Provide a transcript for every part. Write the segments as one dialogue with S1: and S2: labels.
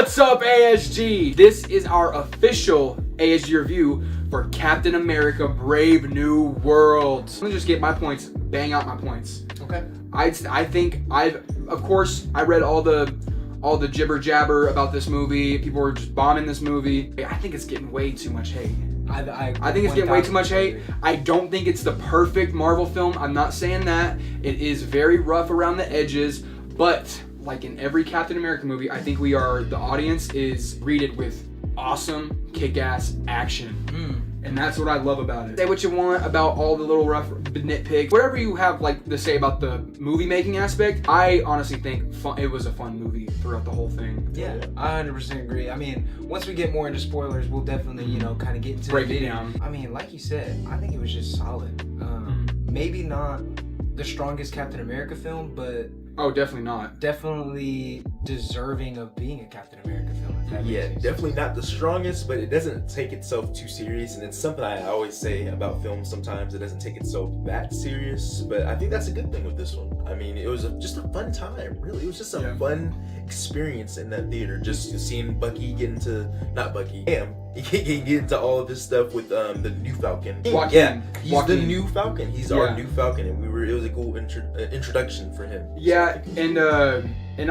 S1: What's up, ASG? This is our official ASG review for Captain America Brave New World. Let me just get my points, bang out my points.
S2: Okay.
S1: I think of course, I read all the jibber jabber about this movie. People were just bombing this movie. I think it's getting way too much hate. I think it's getting way too much hate. I don't think it's the perfect Marvel film. I'm not saying that. It is very rough around the edges, but like in every Captain America movie, I think the audience is greeted with awesome, kick-ass action. And that's what I love about it. Say what you want about all the little rough nitpicks. Whatever you have to say about the movie making aspect, I honestly think it was a fun movie throughout the whole thing.
S2: Yeah, I 100% agree. I mean, once we get more into spoilers, we'll definitely, kind of get into
S1: break
S2: the
S1: it
S2: video.
S1: down.
S2: I mean, like you said, I think it was just solid. Maybe not the strongest Captain America film, but
S1: Definitely not.
S2: Definitely deserving of being a Captain America film. If that makes sense.
S3: Definitely not the strongest, but it doesn't take itself too serious, and it's something I always say about films. Sometimes it doesn't take itself that serious, but I think that's a good thing with this one. I mean, it was just a fun time, really. It was just a fun experience in that theater, just seeing Bucky get into, not Bucky, he get into all of this stuff with the new Falcon.
S1: Joaquin.
S3: He's the new Falcon. He's our new Falcon, and it was a cool introduction for him.
S1: Yeah, and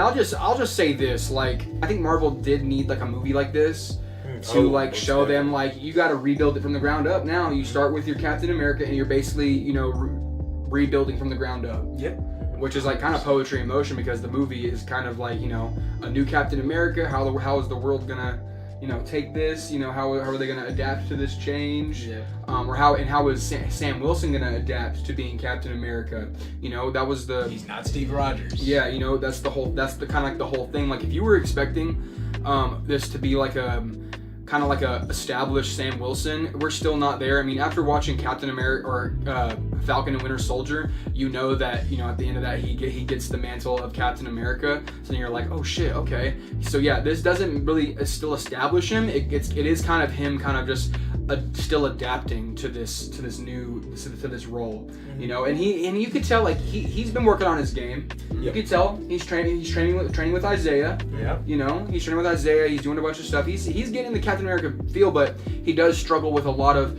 S1: I'll just say this, I think Marvel did need a movie like this to show them you got to rebuild it from the ground up. Now you start with your Captain America, and you're basically rebuilding from the ground up.
S2: Yep.
S1: Which is kind of poetry in motion, because the movie is kind of a new Captain America. How is the world gonna take this? How are they gonna adapt to this change?
S2: Yeah.
S1: Or how is Sam Wilson gonna adapt to being Captain America? That was
S2: He's not Steve Rogers.
S1: Yeah, that's the kind of the whole thing. If you were expecting this to be kind of a established Sam Wilson, we're still not there. I mean, after watching Captain America or Falcon and Winter Soldier, that at the end of that he gets the mantle of Captain America. So then you're like, oh shit, okay. So yeah, this doesn't really still establish him. It is kind of him, kind of just still adapting to this role, and you could tell he's been working on his game. You could tell he's training with Isaiah.
S2: Yeah.
S1: He's training with Isaiah. He's doing a bunch of stuff. He's getting the Captain America feel, but he does struggle with a lot of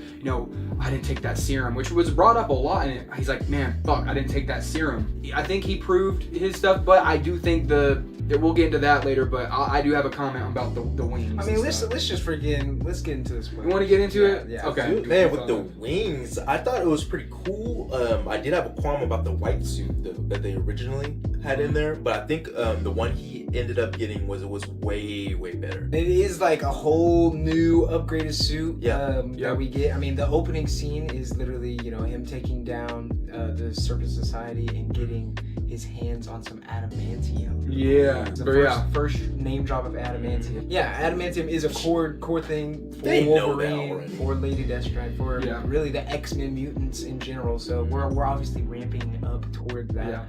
S1: I didn't take that serum, which was brought up a lot, and he's like, man, fuck, I didn't take that serum. I think he proved his stuff, but I do think we'll get into that later, but I do have a comment about the wings.
S2: I mean, let's get into this one.
S1: You want to get into it?
S2: Yeah.
S1: Okay.
S3: Man, with the wings, I thought it was pretty cool. I did have a qualm about the white suit that they originally had in there, but I think the one he ended up getting was way better.
S2: It is a whole new upgraded suit that we get. I mean, the opening scene is literally him taking down the Serpent Society and getting his hands on some adamantium.
S1: Yeah.
S2: First name drop of adamantium. Yeah, adamantium is a core thing for Wolverine, for Lady Deathstrike, for really the X-Men mutants in general. So we're obviously ramping up toward that.
S1: Yeah.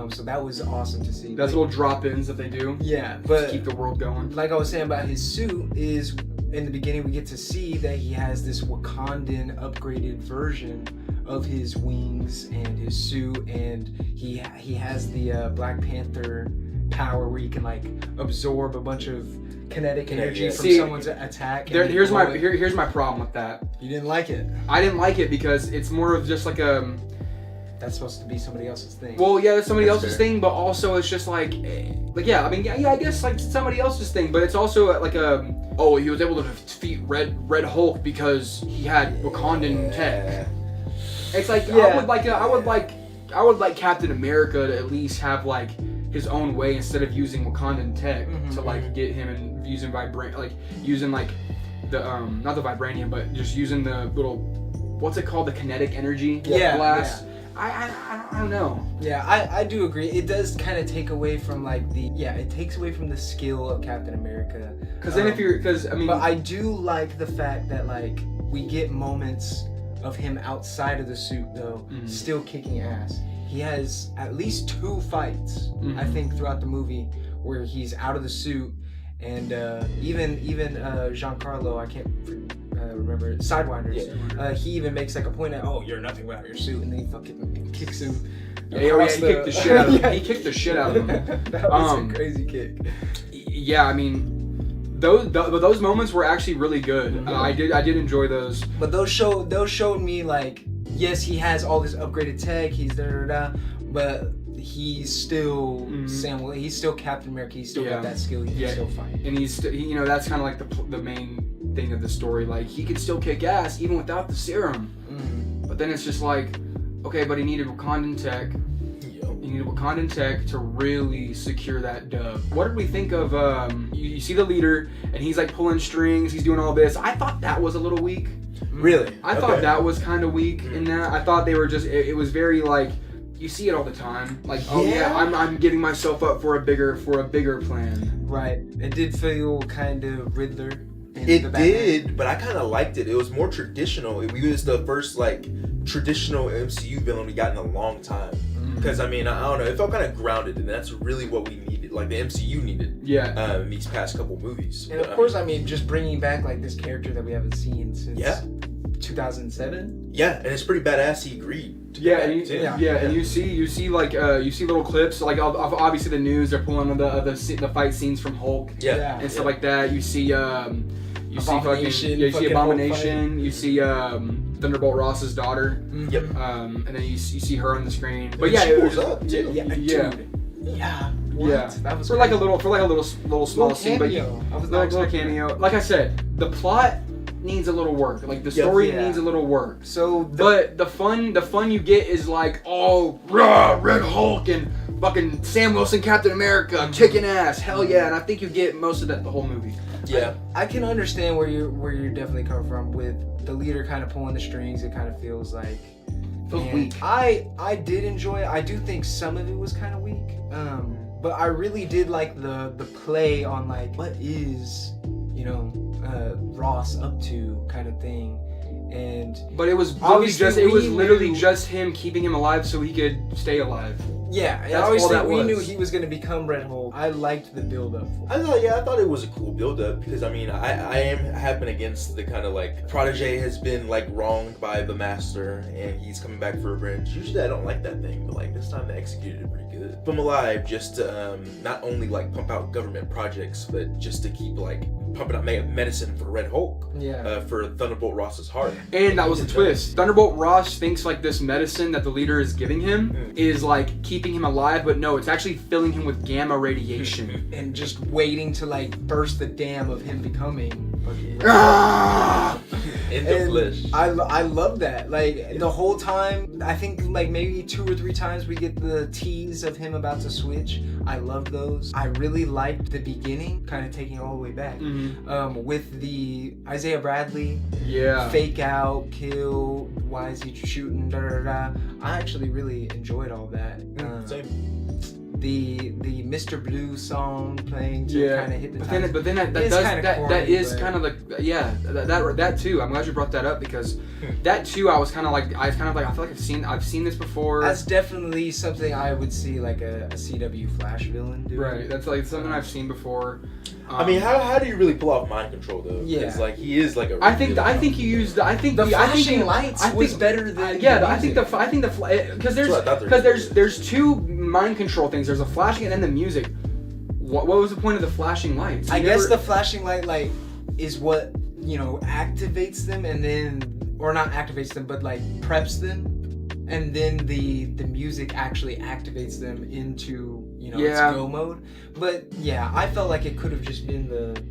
S2: So that was awesome to see.
S1: That's little drop-ins that they do.
S2: Yeah, but
S1: to keep the world going.
S2: Like I was saying about his suit, is in the beginning we get to see that he has this Wakandan upgraded version of his wings and his suit, and he has the Black Panther power where he can absorb a bunch of kinetic energy from someone's attack.
S1: Here's my problem with that.
S2: You didn't like it?
S1: I didn't like it because it's more of just
S2: that's supposed to be somebody else's thing.
S1: Well, yeah, that's somebody else's thing, but also it's just I guess somebody else's thing, but it's also he was able to defeat Red Hulk because he had Wakandan tech. It's I would like Captain America to at least have his own way instead of using Wakandan tech to get him and using using the not the vibranium, but just using the little, what's it called, the kinetic energy blast. I don't know.
S2: Yeah, I do agree. It does kind of take away from it takes away from the skill of Captain America.
S1: But
S2: I do like the fact that we get moments of him outside of the suit though, still kicking ass. He has at least 2 fights, I think, throughout the movie where he's out of the suit, and even Giancarlo, I can't remember, Sidewinders, he even makes a point at, you're nothing without your suit, and then he fucking kicks him.
S1: He kicked the shit out of him. He kicked the shit out of him.
S2: That was a crazy kick.
S1: Yeah, I mean, those moments were actually really good.
S2: Mm-hmm.
S1: I did enjoy those.
S2: But those showed me like, yes, he has all this upgraded tech. He's but he's still Samuel. He's still Captain America. He's still got that skill. He can still fight.
S1: And you know, that's kind of like the main thing of the story. Like, he could still kick ass even without the serum. But then it's just like, okay, but he needed Wakandan tech. He needed Wakandan tech to really secure that dub. What did we think of? You see the leader, and he's like pulling strings. He's doing all this. I thought that was a little weak.
S3: Really?
S1: I thought that was kind of weak in that. I thought they were just. It was very like. You see it all the time. Like, oh yeah, I'm getting myself up for a bigger plan.
S2: Right. It did feel kind of Riddler.
S3: It did, but I kind of liked it. It was more traditional. We was the first like traditional MCU villain we got in a long time. Because I mean, I don't know, it felt kind of grounded, and that's really what we needed. Like the MCU needed. Yeah. In these past couple movies.
S2: And of course, I mean, just bringing back like this character that we haven't seen since 2007.
S3: Yeah, and it's pretty badass. He agreed.
S1: And you see like you see little clips like of obviously the news. They're pulling the fight scenes from Hulk. And stuff like that. You see you see Abomination. You see Thunderbolt Ross's daughter.
S3: Yep.
S1: And then you see her on the screen. But
S3: yeah,
S1: it
S3: pulls
S1: was
S3: up too.
S2: Yeah.
S1: Yeah.
S2: That was
S1: for like a little small scene, but little cameo. Like I said, the plot needs a little work. Like the story needs a little work.
S2: So,
S1: but the fun you get is like, oh, rah, Red Hulk and fucking Sam Wilson, Captain America, kicking ass, hell yeah! And I think you get most of that the whole movie.
S3: Yeah,
S2: I can understand where you're definitely coming from with the leader kind of pulling the strings. It kind of feels like
S1: weak.
S2: I did enjoy it. I do think some of it was kind of weak. But I really did like the play on like what is Ross up to kind of thing.
S1: But it was literally just him keeping him alive so he could stay alive.
S2: Yeah, and obviously we knew he was going to become Red Hulk. I liked the build up.
S3: I thought it was a cool build up because I mean have been against the kind of like protege has been like wronged by the master and he's coming back for revenge. Usually I don't like that thing, but like this time they executed it pretty good. Keep him alive just to not only like pump out government projects, but just to keep like pumping out medicine for Red Hulk. For Thunderbolt Ross's heart.
S1: And that was the twist. Thunderbolt Ross thinks like this medicine that the leader is giving him is like keeping him alive, but no, it's actually filling him with gamma radiation.
S2: And just waiting to like burst the dam of him becoming
S3: in the flesh.
S2: I love that. Like the whole time, I think like maybe 2 or 3 times we get the tease of him about to switch. I love those. I really liked the beginning, kind of taking it all the way back. With the Isaiah Bradley fake out, kill, why is he shooting, da da da. I actually really enjoyed all that. The Mr. Blue song playing to kind of hypnotize.
S1: But then that is kind of like that too. I'm glad you brought that up because that too I feel like I've seen this before.
S2: That's definitely something I would see like a CW Flash villain do.
S1: Right. That's like something I've seen before.
S3: I mean, how do you really pull off mind control though? Because like he is like a.
S1: I think you used. I think
S2: the flashing lights was better than. Because
S1: there's 2 mind control things. There's a flashing and then the music. What was the point of the flashing lights?
S2: I guess the flashing light is what activates them and then, or not activates them, but like preps them, and then the music actually activates them into its go mode. But yeah, I felt like it could have just been the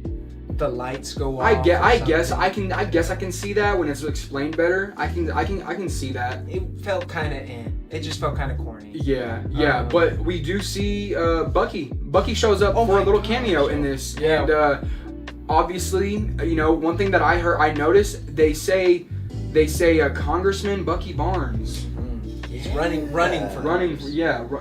S2: lights go off.
S1: I guess I can see that when it's explained better. I can see that.
S2: It felt kind of it just felt kind of corny.
S1: Yeah. But we do see Bucky. Bucky shows up for a little cameo in this, and obviously, one thing that I noticed, they say Congressman Bucky Barnes.
S2: He's running for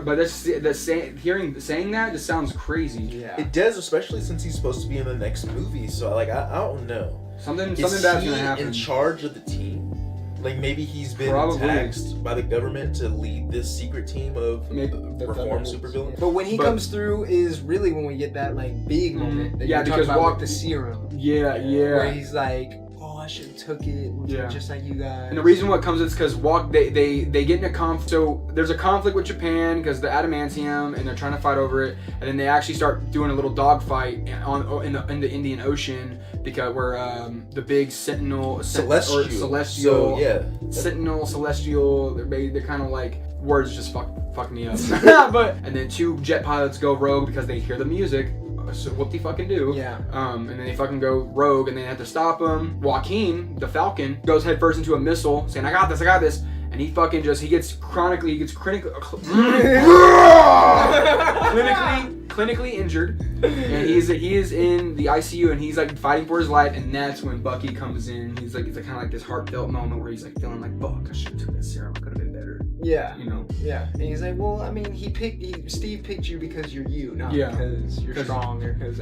S1: but saying that just sounds crazy.
S2: Yeah,
S3: it does, especially since he's supposed to be in the next movie. So like I don't know.
S1: Something bad's gonna happen.
S3: In charge of the team? Like maybe he's been taxed by the government to lead this secret team of reformed supervillains.
S2: But when he comes through is really when we get that like big moment that you're talking about with the serum.
S1: Yeah.
S2: Where he's like, I should have took it.
S1: Yeah.
S2: Just like you guys.
S1: And the reason what comes is because they get in a conflict. So there's a conflict with Japan because the adamantium, and they're trying to fight over it. And then they actually start doing a little dogfight in the Indian Ocean because where the big Sentinel Celestial. They're kind of like words just fuck me up. But and then 2 jet pilots go rogue because they hear the music. So what they fucking do?
S2: Yeah.
S1: And then they fucking go rogue, and they have to stop him. Joaquin, the Falcon, goes headfirst into a missile, saying, "I got this," and he fucking he gets clinically injured, and he is in the ICU, and he's like fighting for his life, and that's when Bucky comes in. He's like, it's like kind of like this heartfelt moment where he's like feeling like, fuck, I should have took that serum. I could have been better.
S2: Yeah.
S1: You know.
S2: Yeah. And he's like, well, I mean, Steve picked you because you're you, not
S1: Yeah.
S2: because you're strong or because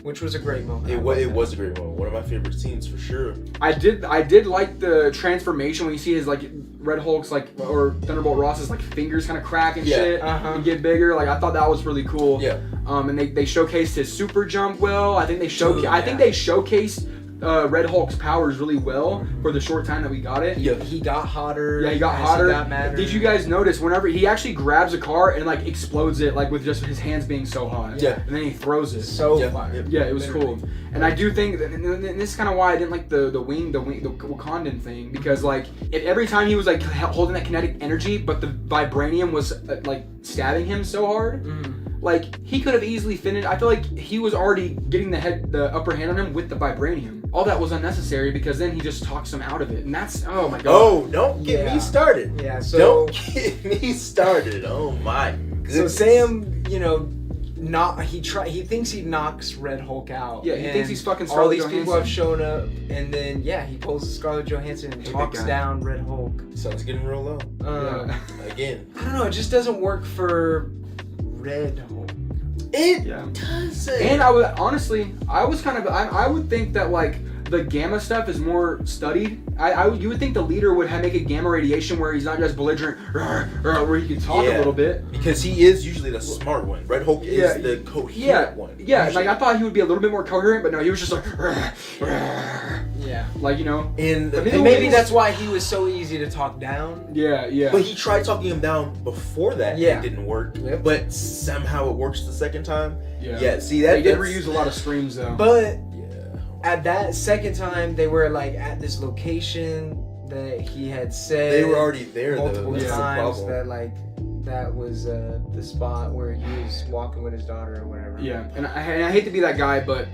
S2: which was a great moment.
S3: It was a great moment. One of my favorite scenes for sure.
S1: I did like the transformation when you see his like Red Hulk's like or Thunderbolt Ross's like fingers kind of crack and shit and get bigger. Like I thought that was really cool.
S3: Yeah.
S1: And they showcased his super jump well. I think they showcased Red Hulk's powers really well for the short time that we got it.
S2: Yeah. He got hotter.
S1: Yeah, he got hotter.
S2: He got madder.
S1: Did you guys notice whenever he actually grabs a car and like explodes it like with just his hands being so hot?
S3: Yeah.
S1: And then he throws it.
S2: So
S3: fire.
S1: Yeah, it was cool. And I do think, and this is kind of why I didn't like the Wakandan thing, because like if every time he was like holding that kinetic energy, but the vibranium was like stabbing him so hard, like he could have easily finished. I feel like he was already getting the upper hand on him with the vibranium. All that was unnecessary because then he just talks him out of it, and that's oh my god.
S3: Oh, don't get me started.
S2: Yeah, so
S3: don't get me started. Oh my goodness.
S2: So Sam, he thinks he knocks Red Hulk out.
S1: Yeah, he thinks he's fucking
S2: all
S1: Scarlett
S2: these people
S1: Johansson.
S2: have shown up, and then he pulls Scarlett Johansson and talks down Red Hulk.
S3: Sun's getting real low. Again.
S2: I don't know. It just doesn't work for Red Hulk.
S3: It doesn't.
S1: And I would think that like the gamma stuff is more studied. You would think the leader would make a gamma radiation where he's not just belligerent, where he can talk a little bit.
S3: Because he is usually the smart one. Red Hulk is the coherent one.
S1: Yeah,
S3: usually.
S1: like I thought he would be a little bit more coherent, but no, he was just like, like
S3: And
S2: maybe that's why he was so easy to talk down.
S1: Yeah.
S3: But he tried talking him down before that, and it didn't work.
S2: Yep.
S3: But somehow it works the second time.
S1: Yeah.
S3: See that
S1: they did reuse a lot of screams though.
S2: But at that second time, they were like at this location that he had said.
S3: They were already there
S2: multiple
S3: though.
S2: times that was the spot where he was walking with his daughter or whatever.
S1: Yeah, and I hate to be that guy, but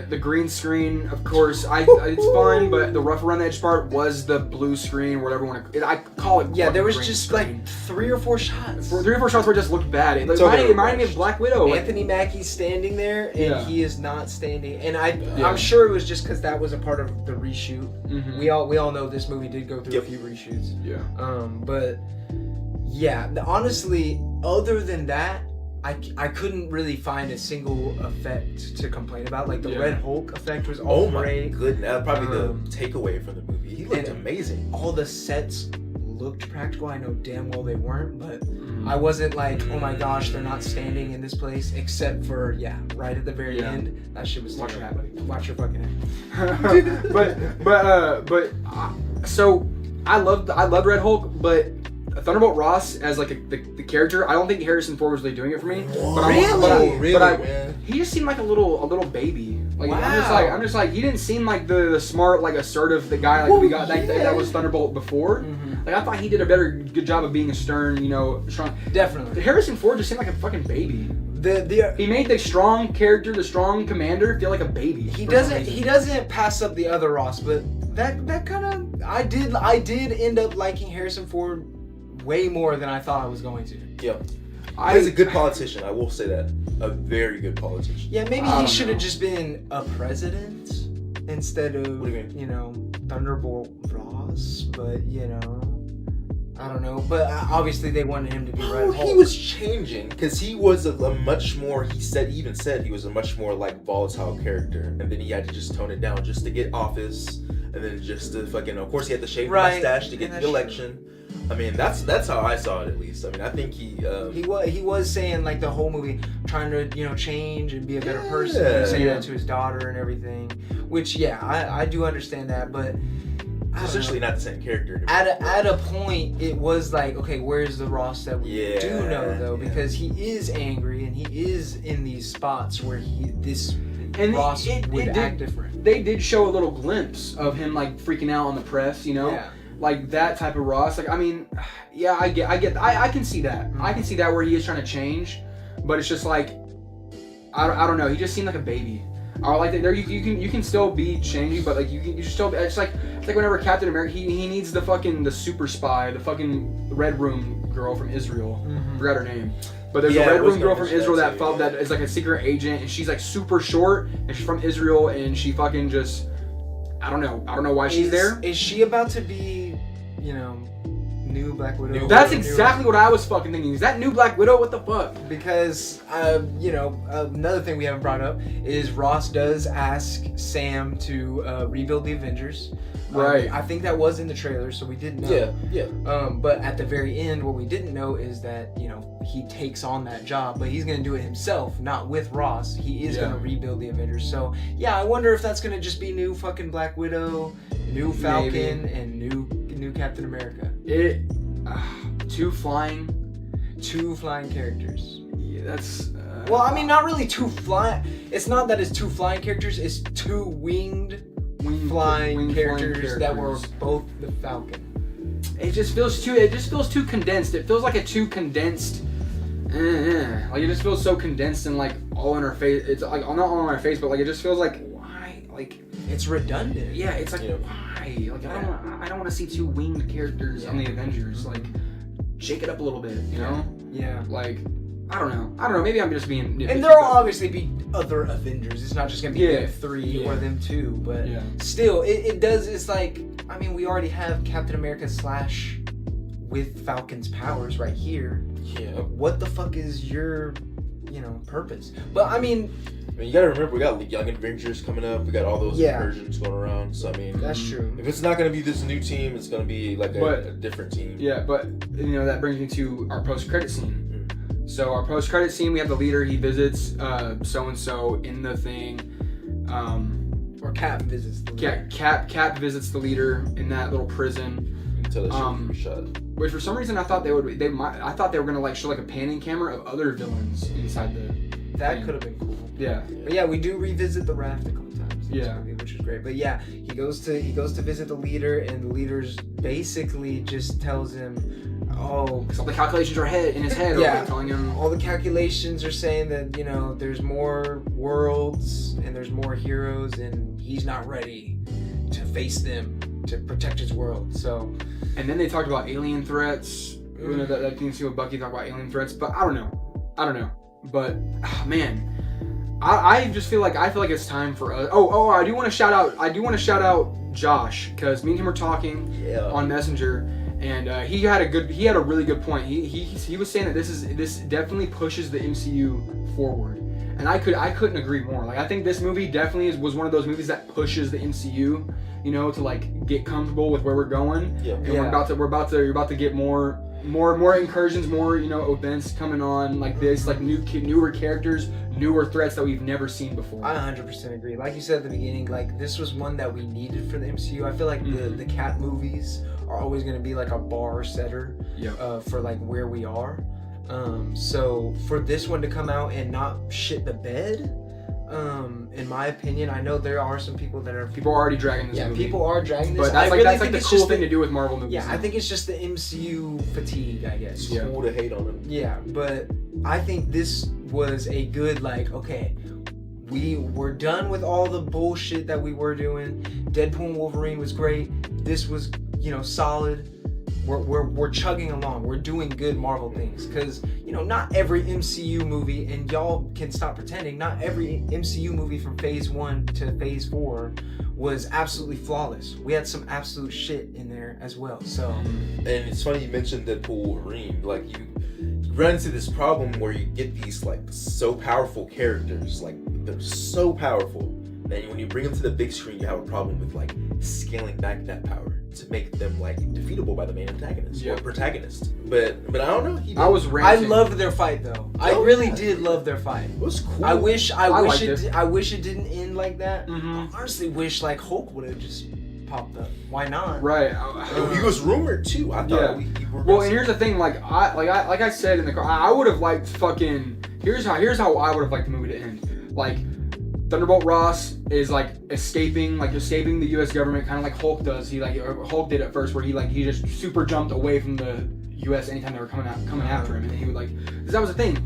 S1: the green screen, of course, it's fun, but the rough around the edge part was the blue screen, whatever you want to. I call it.
S2: Yeah, there was just
S1: screen.
S2: like 3 or 4 shots.
S1: 3 or 4 shots where it just looked bad. It reminded me of Black Widow.
S2: Anthony Mackie's standing there, and he is not standing. And I'm sure it was just because that was a part of the reshoot. Mm-hmm. We all know this movie did go through a few reshoots.
S1: Yeah.
S2: But yeah, honestly, other than that, I couldn't really find a single effect to complain about. Like the Red Hulk effect was all great.
S3: Oh my goodness, probably the takeaway from the movie. He looked amazing.
S2: All the sets looked practical. I know damn well they weren't, but I wasn't like, oh my gosh, they're not standing in this place, except for right at the very end. That shit was
S1: Watch your
S2: terrible.
S1: head, buddy.
S2: Watch your fucking head.
S1: So I loved Red Hulk, but Thunderbolt Ross as like the character, I don't think Harrison Ford was really doing it for me. But he just seemed like a little baby. Like I'm just like he didn't seem like the smart, like assertive guy like we got that was Thunderbolt before. Mm-hmm. Like I thought he did a good job of being a stern, strong.
S2: Definitely.
S1: Harrison Ford just seemed like a fucking baby. He made the strong character, the strong commander, feel like a baby.
S2: He doesn't pass up the other Ross, but that kind of I did end up liking Harrison Ford way more than I thought I was going to.
S3: Yeah. He's a good politician, I will say that. A very good politician.
S2: Yeah, maybe he should have just been a president instead of,
S3: what do you mean?
S2: Thunderbolt Ross, but, I don't know. But obviously they wanted him to be Red Hulk.
S3: He was changing, because he was a much more, he even said he was a much more, like, volatile character. And then he had to just tone it down just to get office, and then just to fucking, of course he had to shave the mustache to get the election. I mean, that's how I saw it, at least. I mean, I think he
S2: was saying like the whole movie trying to change and be a better person, and saying that to his daughter and everything. Which I do understand that, but
S3: essentially not the same character.
S2: At a point, it was like, okay, where's the Ross that we do know though? Because he is angry and he is in these spots where Ross would act different.
S1: They did show a little glimpse of him like freaking out on the press, like that type of Ross. Like, I mean, I can see that. Mm-hmm. I can see that where he is trying to change, but it's just like, I don't know. He just seemed like a baby. Or like there, you can still be changing, but like you still. It's like whenever Captain America, he needs the super spy, the fucking Red Room girl from Israel. Mm-hmm. Forgot her name. But there's a Red Room girl from Israel that is like a secret agent, and she's like super short, and she's from Israel, and she fucking just, I don't know why she's there.
S2: Is she about to be, new Black Widow?
S1: That's exactly what I was fucking thinking. Is that new Black Widow? What the fuck?
S2: Because, another thing we haven't brought up is Ross does ask Sam to rebuild the Avengers.
S1: Right.
S2: I think that was in the trailer, so we didn't know.
S3: Yeah.
S2: But at the very end, what we didn't know is that, he takes on that job, but he's going to do it himself, not with Ross. He is going to rebuild the Avengers. So, I wonder if that's going to just be new fucking Black Widow, new Falcon, and new Captain America.
S1: Two flying
S2: characters.
S1: Yeah, that's...
S2: well, I mean, not really two flying... It's not that it's two flying characters, it's two winged flying characters that were both the Falcon.
S1: It just feels too condensed. It feels like a too condensed... like, it just feels so condensed and, like, all in our face. It's, like, not all in our face, but, like, it just feels like, why? Like...
S2: It's redundant.
S1: Yeah, it's like, why? Like, I don't want to see two winged characters on the Avengers. Like, shake it up a little bit, you know?
S2: Yeah.
S1: Like, I don't know. Maybe I'm just being nitpicky.
S2: And there'll obviously be other Avengers. It's not just going to be them three or them two. But still, it does. It's like, I mean, we already have Captain America / with Falcon's powers right here.
S3: Yeah.
S2: What the fuck is your, purpose? But I mean,
S3: you gotta remember, we got Young Avengers coming up. We got all those versions going around. So I mean,
S2: that's true.
S3: If it's not gonna be this new team, it's gonna be like a different team.
S1: Yeah, but that brings me to our post-credit scene. Mm-hmm. So our post-credit scene, we have the leader. He visits so and so in the thing.
S2: Or Cap visits the leader.
S1: Cap visits the leader in that little prison.
S3: Until the shot.
S1: Which for some reason I thought I thought they were gonna like show like a panning camera of other villains inside the.
S2: That could have been cool.
S1: Yeah.
S2: But we do revisit the raft a couple times.
S1: Yeah.
S2: Movie, which is great. But he goes to visit the leader, and the leader's basically just tells him, all
S1: the calculations are in his head.
S2: Yeah.
S1: Telling him
S2: all the calculations are saying that there's more worlds and there's more heroes, and he's not ready to face them to protect his world. So.
S1: And then they talked about alien threats. That thing with Bucky talked about alien threats, but I don't know. But man, I just feel like it's time for us. I do want to shout out Josh, because me and him were talking on Messenger, and he had a really good point. He was saying that this definitely pushes the MCU forward, and I couldn't agree more. Like, I think this movie definitely was one of those movies that pushes the MCU, to like get comfortable with where we're going.
S3: Yeah.
S1: And you're about to get more incursions, more events coming on like this, like newer characters, newer threats that we've never seen before.
S2: I 100% agree. Like you said at the beginning, like this was one that we needed for the MCU. I feel like the Cap movies are always going to be like a bar setter for like where we are. So for this one to come out and not shit the bed, in my opinion, I know there are some people that are...
S1: People are already dragging this movie.
S2: Yeah, people are dragging this.
S1: But that's like the cool thing to do with Marvel movies.
S2: Yeah, I think it's just the MCU fatigue, I guess.
S3: It's cool to hate on them.
S2: Yeah, but I think this was a good, like, okay, we were done with all the bullshit that we were doing. Deadpool and Wolverine was great. This was, solid. We're chugging along. We're doing good Marvel things, because not every MCU movie, and y'all can stop pretending, not every MCU movie from Phase 1 to Phase 4 was absolutely flawless. We had some absolute shit in there as well. So,
S3: and it's funny you mentioned Deadpool, Wolverine. Like, you run into this problem where you get these like so powerful characters, like they're so powerful. And when you bring them to the big screen, you have a problem with like scaling back that power to make them like defeatable by the main antagonist or protagonist. But I don't know.
S1: I was ranting.
S2: I loved their fight though. I really did love their fight.
S3: It was cool.
S2: I wish it didn't end like that. I honestly wish like Hulk would have just popped up. Why not?
S1: Right.
S3: He was rumored too. I thought we were.
S1: Well, and here's the thing. Like I said in the car, I would have liked fucking. Here's how I would have liked the movie to end. Like Thunderbolt Ross is like escaping the U.S. government, kind of like Hulk does. Hulk did at first, where he just super jumped away from the U.S. anytime they were coming after him, and he would because that was the thing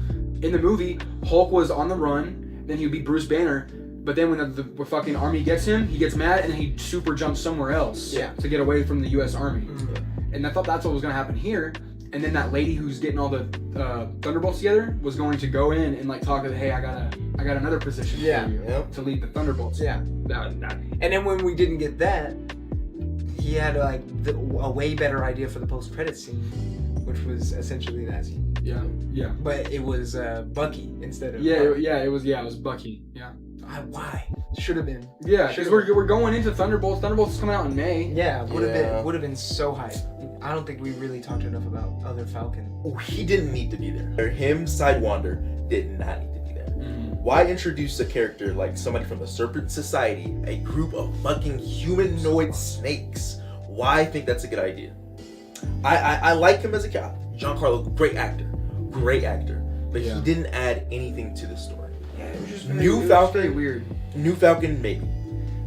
S1: in the movie. Hulk was on the run, then he would be Bruce Banner, but then when the fucking army gets him, he gets mad and then he super jumps somewhere else to get away from the U.S. Army. And I thought that's what was gonna happen here. And then that lady who's getting all the Thunderbolts together was going to go in and like talk to hey, I got another position for you to lead the Thunderbolts.
S2: Yeah. And then when we didn't get that, he had like a way better idea for the post-credits scene, which was essentially that scene.
S1: Yeah.
S2: But it was Bucky instead of
S1: it was Bucky. Yeah.
S2: Why? Should have been.
S1: Yeah, because we're going into Thunderbolts. Thunderbolts is coming out in May.
S2: Yeah, would have been so hype. I don't think we really talked enough about other Falcon.
S3: Oh, he didn't need to be there. Him, Sidewinder, did not need to be there. Why introduce a character like somebody from the Serpent Society, a group of fucking humanoid snakes? Why think that's a good idea? I like him as a guy. Giancarlo, great actor, but he didn't add anything to the story.
S1: Yeah, it was just
S3: Falcon,
S1: weird.
S3: New Falcon, maybe.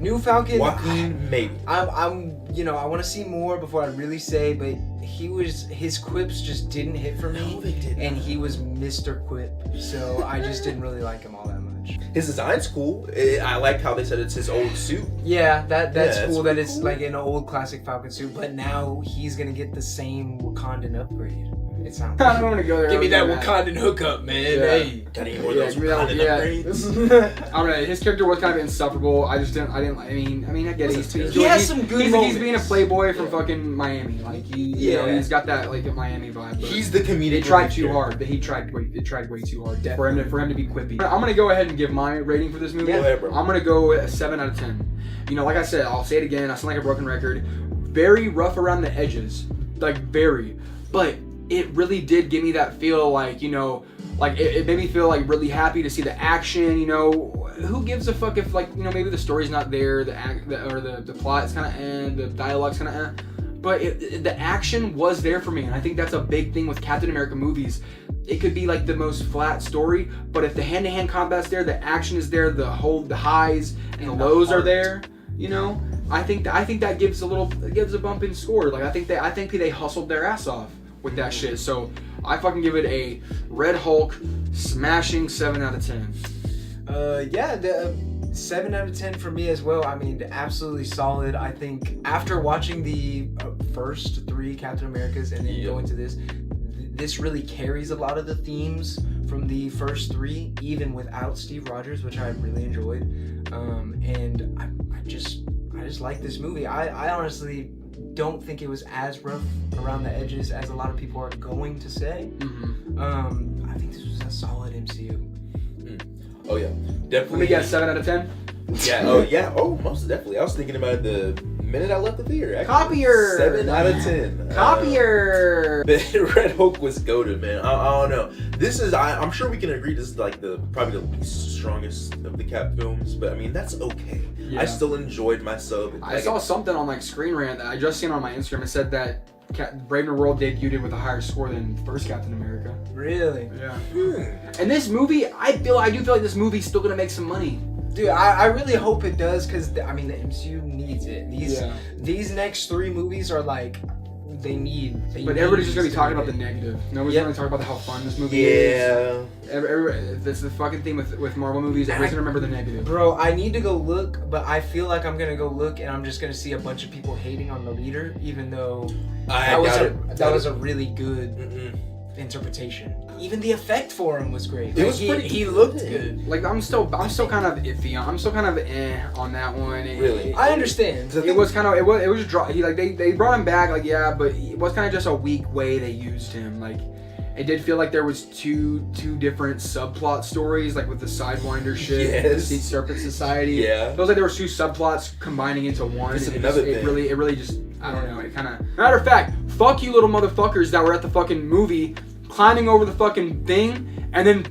S2: New Falcon,
S3: Joaquin, maybe.
S2: I want to see more before I really say, but his quips just didn't hit for me.
S3: No, they didn't.
S2: And he was Mr. Quip, so I just didn't really like him all that much.
S3: His design's cool. I like how they said it's his old suit.
S2: Yeah, that's cool that it's like an old classic Falcon suit, but now he's gonna get the same Wakandan upgrade. It sounds.
S1: I don't want to go there.
S2: Give me that Wakandan hookup, man.
S3: Yeah.
S2: Hey,
S3: Gotta get more of those Wakandan upgrades.
S1: I don't know. His character was kind of insufferable. I didn't. I mean, I get it.
S2: He has some good moments.
S1: He's being a playboy from fucking Miami. Like he's got that like a Miami vibe.
S3: He's the comedic.
S1: They tried too hard. He tried way too hard for him to be quippy. I'm gonna go ahead and give my rating for this movie.
S3: Go ahead, bro.
S1: I'm gonna go with a 7 out of 10. You know, like I said, I'll say it again. I sound like a broken record. Very rough around the edges, like very, but it really did give me that feel like, you know, like it made me feel like really happy to see the action. You know, who gives a fuck if, like, you know, maybe the story's not there, the plot's kind of the dialogue's kind of but the action was there for me, and I think that's a big thing with Captain America movies. It could be like the most flat story, but if the hand-to-hand combat's there, the action is there, the highs and the lows are there. You know, I think that gives a bump in score. Like I think they hustled their ass off with that shit. So I fucking give it a Red Hulk smashing 7 out of 10.
S2: The 7 out of 10 for me as well. I mean, absolutely solid. I think after watching the first 3 Captain Americas and then going to this really carries a lot of the themes from the first 3, even without Steve Rogers, which I really enjoyed. And I just like this movie. I honestly don't think it was as rough around the edges as a lot of people are going to say. I think this was a solid MCU.
S3: Oh yeah, definitely.
S1: Let me get 7 out of 10.
S3: Yeah. Oh yeah. Oh, most definitely. I was thinking about the minute I left the theater. Actually.
S1: Copier.
S3: 7 out of 10.
S1: Copier.
S3: But Red Hulk was goated, man. I don't know. This is. I'm sure we can agree. This is like probably the least strongest of the Cap films. But I mean, that's okay. Yeah. I still enjoyed myself.
S1: I saw something on like Screen Rant that I just seen on my Instagram. It said that Brave New World debuted with a higher score than first Captain America.
S2: Really?
S1: Yeah. And this movie, I do feel like this movie's still gonna make some money.
S2: Dude, I really hope it does, because I mean the MCU needs it. These next 3 movies are like But
S1: everybody's just gonna be talking about the negative. Nobody's gonna talk about how fun this movie is. That's the fucking thing with Marvel movies. Everybody's gonna remember the negative.
S2: Bro, I need to go look, but I feel like I'm gonna go look and I'm just gonna see a bunch of people hating on the leader, even though that was a really good interpretation. Even the effect for him was great.
S3: It was pretty
S2: he looked good.
S1: Like I'm still kind of iffy. I'm still kind of on that one.
S3: Really?
S2: I understand.
S1: It was dry. They brought him back, like, yeah, but it was kind of just a weak way they used him, like. It did feel like there was two different subplot stories, like with the Sidewinder shit,
S3: Yes.
S1: the Serpent Society.
S3: Yeah.
S1: It feels like there was two subplots combining into one.
S3: This is
S1: and
S3: another
S1: it
S3: thing.
S1: really just, I don't know. It kind of. Matter of fact, fuck you, little motherfuckers that were at the fucking movie, climbing over the fucking thing, and then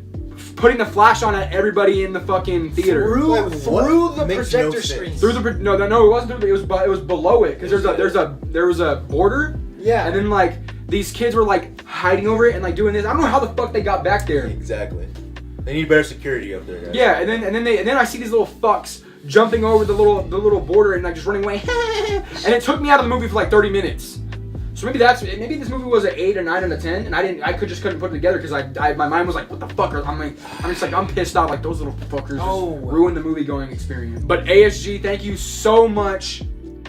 S1: putting the flash on at everybody in the fucking theater.
S2: Through the
S3: Makes
S2: projector
S3: no
S2: screen.
S3: sense.
S1: Through the no, it wasn't. It was below it because there was a border.
S2: Yeah.
S1: And then like these kids were like hiding over it and like doing this. I don't know how the fuck they got back there.
S3: Exactly. They need better security up there, guys.
S1: Yeah, and then I see these little fucks jumping over the little border and like just running away. And it took me out of the movie for like 30 minutes. So maybe this movie was an 8 or 9 out of 10, and I couldn't put it together because my mind was like, what the fuck? I'm pissed off, like those little fuckers just ruined the movie going experience. But ASG, thank you so much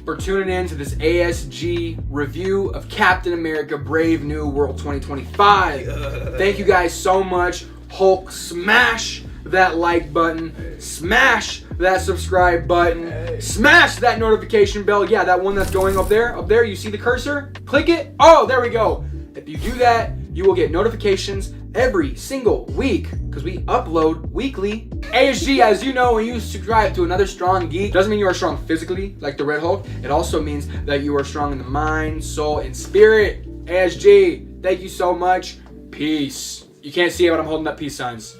S1: for tuning in to this ASG review of Captain America: Brave New World 2025. Thank you guys so much. Hulk, smash that like button, smash that subscribe button, smash that notification bell. Yeah, that one that's going up there, you see the cursor? Click it. Oh, there we go. If you do that, you will get notifications every single week because we upload weekly. ASG, as you know, when you subscribe to another strong geek, doesn't mean you are strong physically like the Red Hulk. It also means that you are strong in the mind, soul, and spirit. ASG, thank you so much. Peace. You can't see it, but I'm holding up peace signs.